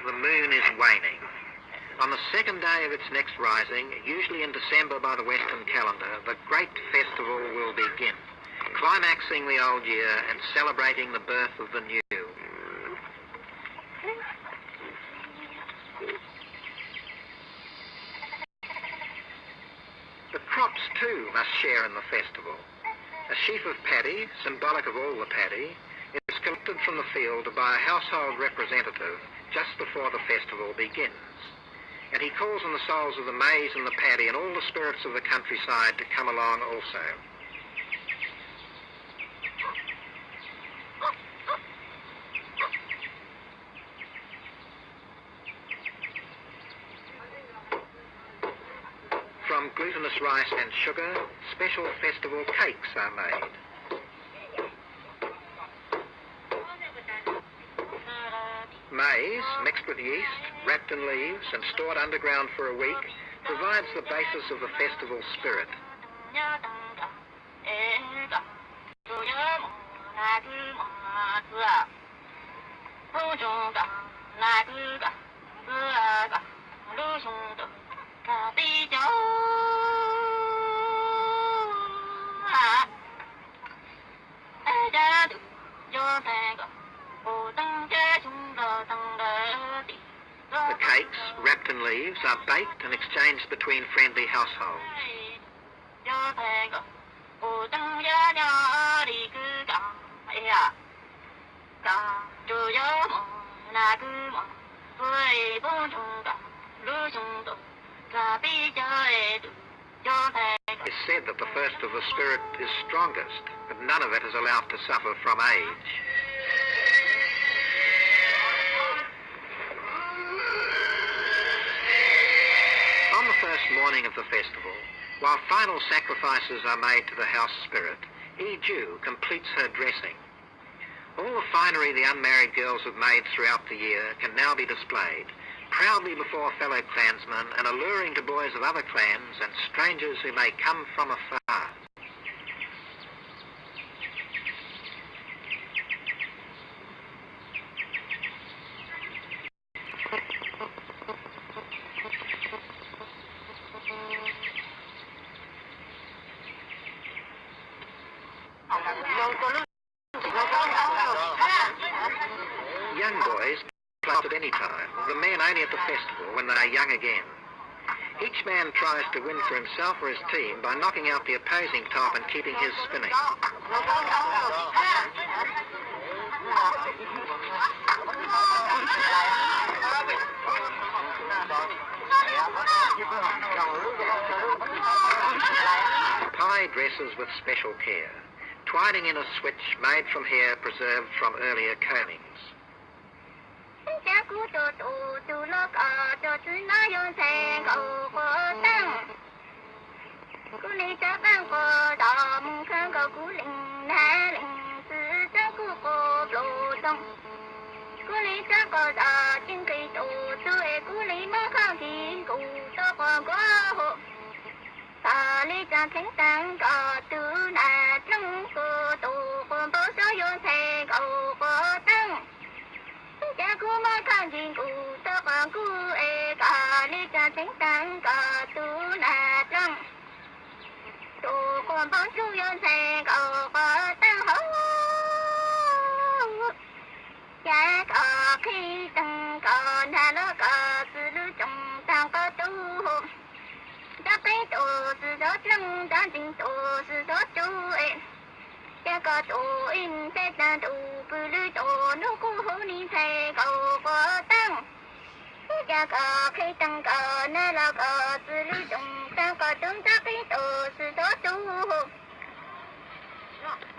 The moon is waning. On the second day of its next rising, usually in December by the Western calendar, the great festival will begin, climaxing the old year and celebrating the birth of the new. The crops, too, must share in the festival. A sheaf of paddy, symbolic of all the paddy, is collected from the field by a household representative just before the festival begins. And he calls on the souls of the maize and the paddy and all the spirits of the countryside to come along also. From glutinous rice and sugar, special festival cakes are made. Maize, mixed with yeast, wrapped in leaves and stored underground for a week, provides the basis of the festival spirit. The cakes, wrapped in leaves, are baked and exchanged between friendly households. It's said that the first of the spirit is strongest, but none of it is allowed to suffer from age. On the first morning of the festival, while final sacrifices are made to the house spirit, Jew completes her dressing. All the finery the unmarried girls have made throughout the year can now be displayed, proudly before fellow clansmen and alluring to boys of other clans and strangers who may come from afar. Young boys play at any time, the men only at the festival when they are young again. Each man tries to win for himself or his team by knocking out the opposing top and keeping his spinning. Pie dresses with special care, twining in a switch made from hair preserved from earlier combings.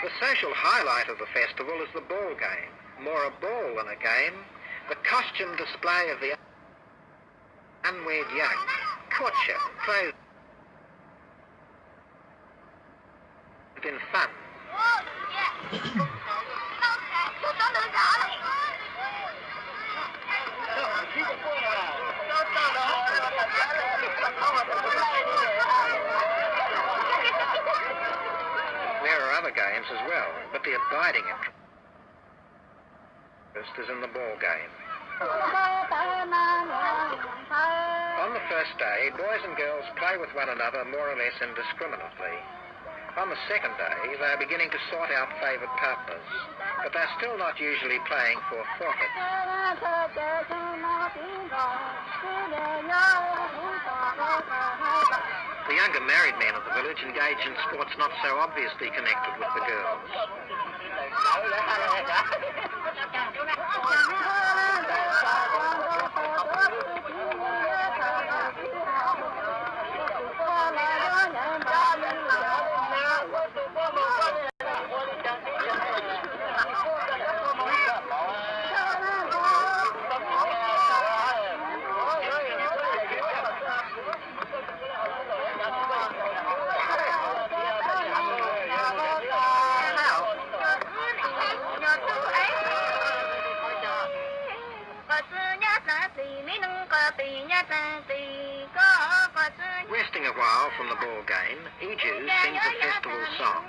The social highlight of the festival is the ball game, more a ball than a game, the costume display of the unwed young, courtship, clothes in fun. There are other games as well, but the abiding interest is in the ball game. the first day, boys and girls play with one another more or less indiscriminately. On the second day, they are beginning to sort out favoured partners, but they're still not usually playing for forfeit. The younger married men of the village engage in sports not so obviously connected with the girls. Resting a while from the ball game, Iju sings a festival song.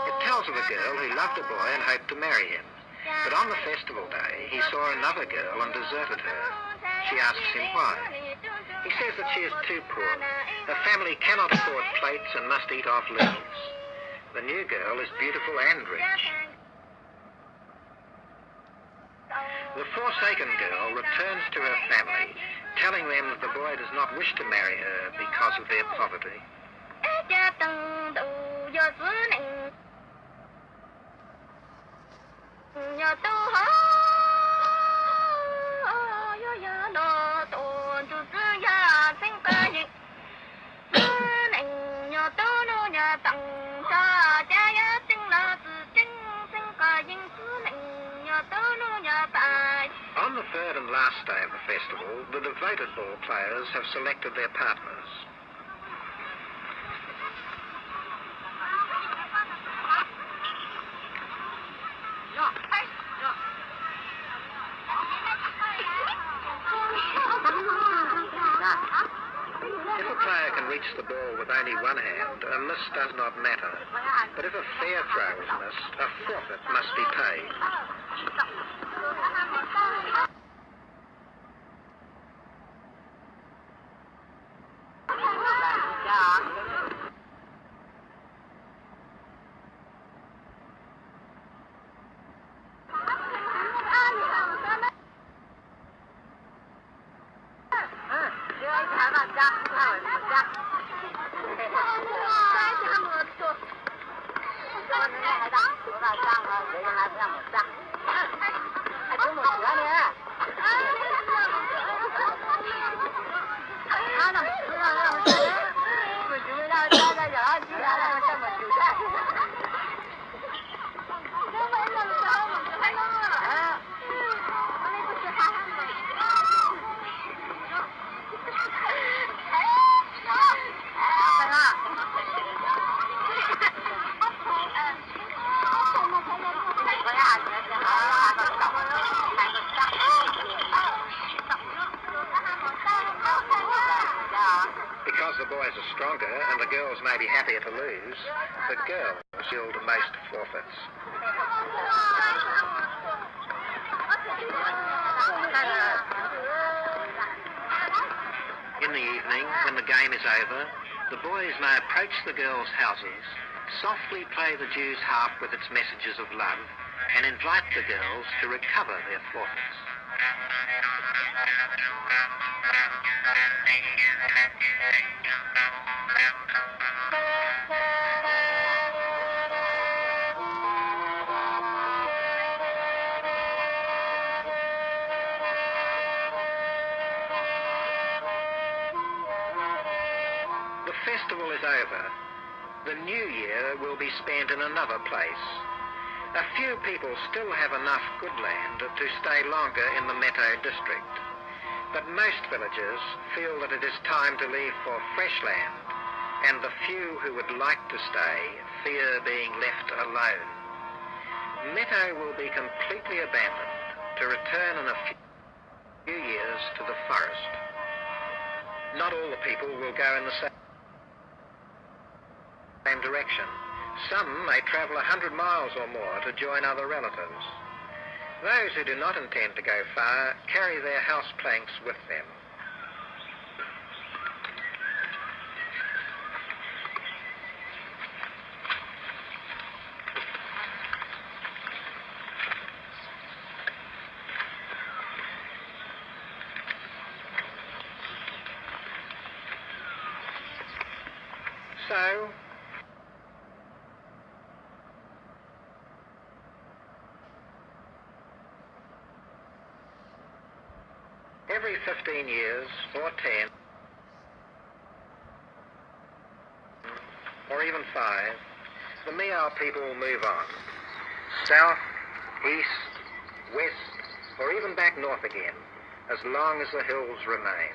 It tells of a girl who loved a boy and hoped to marry him. But on the festival day, he saw another girl and deserted her. She asks him why. He says that she is too poor. Her family cannot afford plates and must eat off leaves. The new girl is beautiful and rich. The forsaken girl returns to her family, telling them that the boy does not wish to marry her because of their poverty. On the third and last day of the festival, the devoted ball players have selected their partners. If a player can reach the ball with only one hand, a miss does not matter. But if a fair throw is missed, a forfeit must be paid. Because the boys are stronger and the girls may be happier to lose, the girls yield most forfeits. In the evening, when the game is over, the boys may approach the girls' houses, softly play the Jew's harp with its messages of love, and invite the girls to recover their forfeits. The festival is over. The new year will be spent in another place. A few people still have enough good land to stay longer in the Meadow district, but most villagers feel that it is time to leave for fresh land, and the few who would like to stay fear being left alone. Meadow will be completely abandoned to return in a few years to the forest. Not all the people will go in the same direction. Some may travel 100 miles or more to join other relatives. Those who do not intend to go far carry their house planks with them. So, every 15 years, or 10, or even 5, the Miao people will move on. South, east, west, or even back north again, as long as the hills remain.